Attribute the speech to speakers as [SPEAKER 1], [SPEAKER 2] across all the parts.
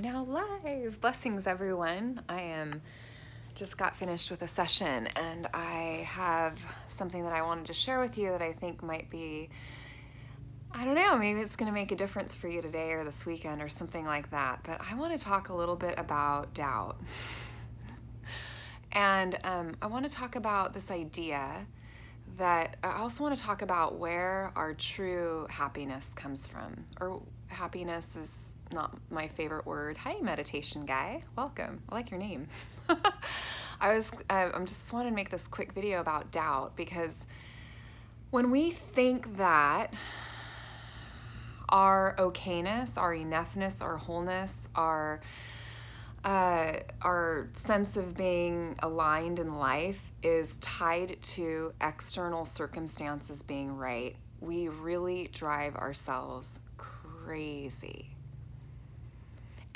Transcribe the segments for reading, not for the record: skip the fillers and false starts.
[SPEAKER 1] now live. Blessings, everyone. I am just got finished with a session, and I have something that I wanted to share with you that I think might be, I don't know, maybe it's going to make a difference for you today or this weekend or something like that. But I want to talk a little bit about doubt. And I want to talk about this idea that I also want to talk about where our true happiness comes from. Or happiness is not my favorite word. Hi, meditation guy. Welcome. I like your name. I'm just wanted to make this quick video about doubt, because when we think that our okayness, our enoughness, our wholeness, our sense of being aligned in life is tied to external circumstances being right, we really drive ourselves crazy.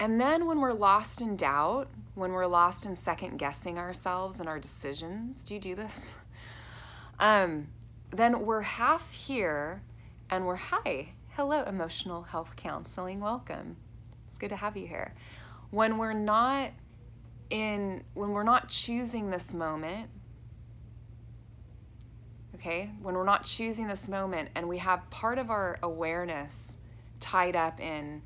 [SPEAKER 1] And then when we're lost in doubt, when we're lost in second guessing ourselves and our decisions, do you do this? Then we're half here and we're, hello, emotional health counseling, welcome. It's good to have you here. When we're not choosing this moment, okay, when we're not choosing this moment and we have part of our awareness tied up in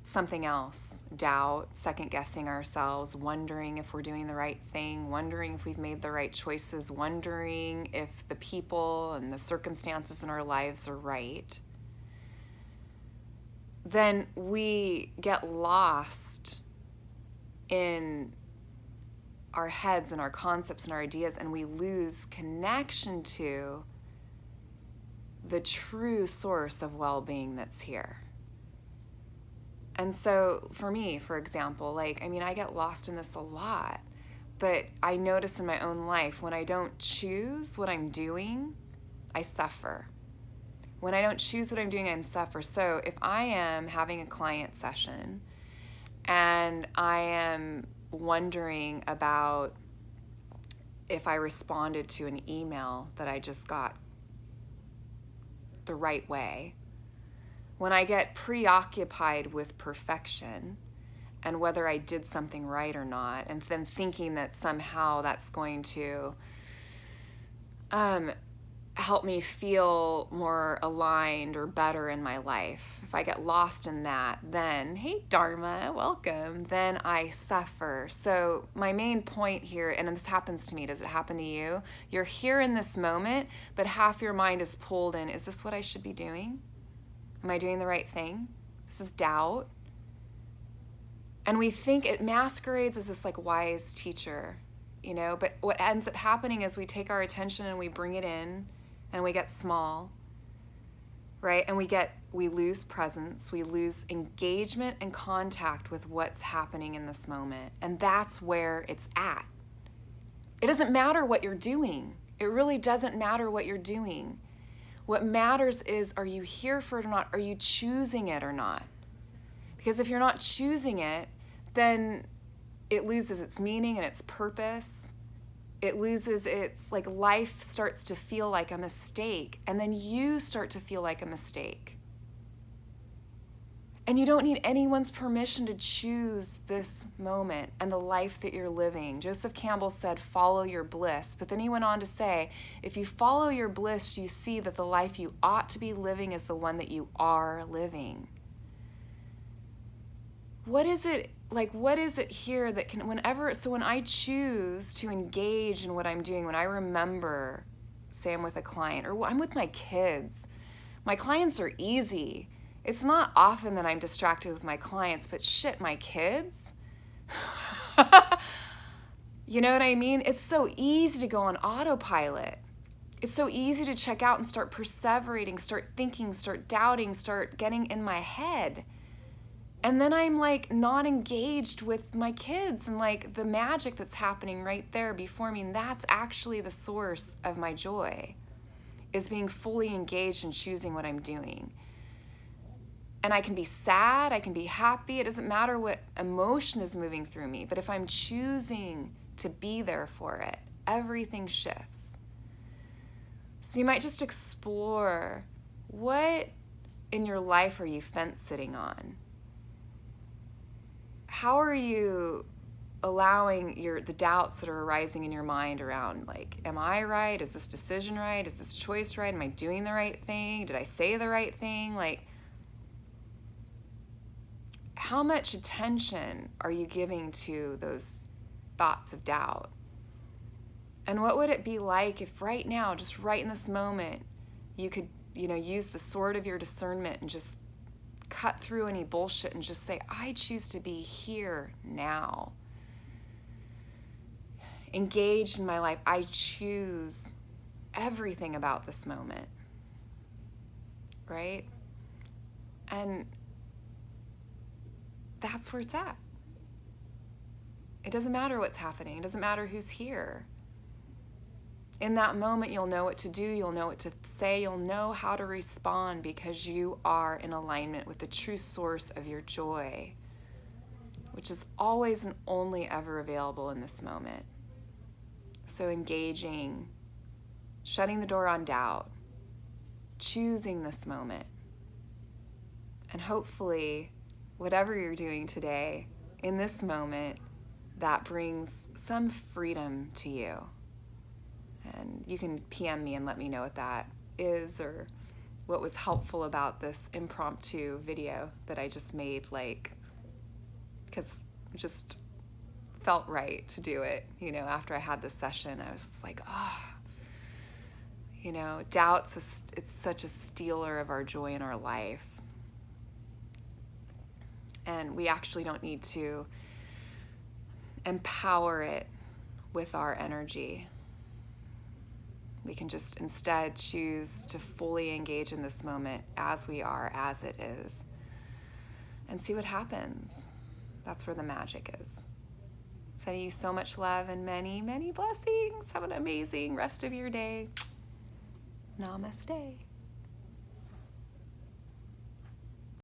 [SPEAKER 1] something else, doubt, second guessing ourselves, wondering if we're doing the right thing, wondering if we've made the right choices, wondering if the people and the circumstances in our lives are right, then we get lost in our heads and our concepts and our ideas, and we lose connection to the true source of well-being that's here. And so for me, for example, I get lost in this a lot, but I notice in my own life, when I don't choose what I'm doing, I suffer. When I don't choose what I'm doing, I suffer. So if I am having a client session and I am wondering about if I responded to an email that I just got the right way, when I get preoccupied with perfection and whether I did something right or not, and then thinking that somehow that's going to help me feel more aligned or better in my life, if I get lost in that, then, hey, Dharma, welcome, then I suffer. So my main point here, and this happens to me, does it happen to you? You're here in this moment, but half your mind is pulled in, is this what I should be doing? Am I doing the right thing? This is doubt. And we think it masquerades as this wise teacher, but what ends up happening is we take our attention and we bring it in and we get small, right? And we lose presence, we lose engagement and contact with what's happening in this moment. And that's where it's at. It doesn't matter what you're doing. It really doesn't matter what you're doing. What matters is, are you here for it or not? Are you choosing it or not? Because if you're not choosing it, then it loses its meaning and its purpose. It loses its, life starts to feel like a mistake, and then you start to feel like a mistake. And you don't need anyone's permission to choose this moment and the life that you're living. Joseph Campbell said, follow your bliss. But then he went on to say, if you follow your bliss, you see that the life you ought to be living is the one that you are living. What is it here that can, when I choose to engage in what I'm doing, when I remember, say I'm with a client, or I'm with my kids, my clients are easy. It's not often that I'm distracted with my clients, but shit, my kids? You know what I mean? It's so easy to go on autopilot. It's so easy to check out and start perseverating, start thinking, start doubting, start getting in my head. And then I'm not engaged with my kids and the magic that's happening right there before me. And that's actually the source of my joy, is being fully engaged in choosing what I'm doing. And I can be sad, I can be happy, it doesn't matter what emotion is moving through me, but if I'm choosing to be there for it, everything shifts. So you might just explore, what in your life are you fence sitting on? how are you allowing the doubts that are arising in your mind around, like, am I right? Is this decision right? Is this choice right? Am I doing the right thing? Did I say the right thing? Like, how much attention are you giving to those thoughts of doubt? And what would it be like if right now, just right in this moment, you could, use the sword of your discernment and just cut through any bullshit and just say, I choose to be here now. Engaged in my life. I choose everything about this moment. Right? And that's where it's at. It doesn't matter what's happening. It doesn't matter who's here. In that moment, you'll know what to do. You'll know what to say. You'll know how to respond because you are in alignment with the true source of your joy, which is always and only ever available in this moment. So engaging, shutting the door on doubt, choosing this moment, and hopefully, whatever you're doing today, in this moment, that brings some freedom to you. And you can PM me and let me know what that is or what was helpful about this impromptu video that I just made, because it just felt right to do it. After I had this session, I was just like, doubt's it's such a stealer of our joy in our life. And we actually don't need to empower it with our energy. We can just instead choose to fully engage in this moment as we are, as it is, and see what happens. That's where the magic is. Sending you so much love and many, many blessings. Have an amazing rest of your day. Namaste.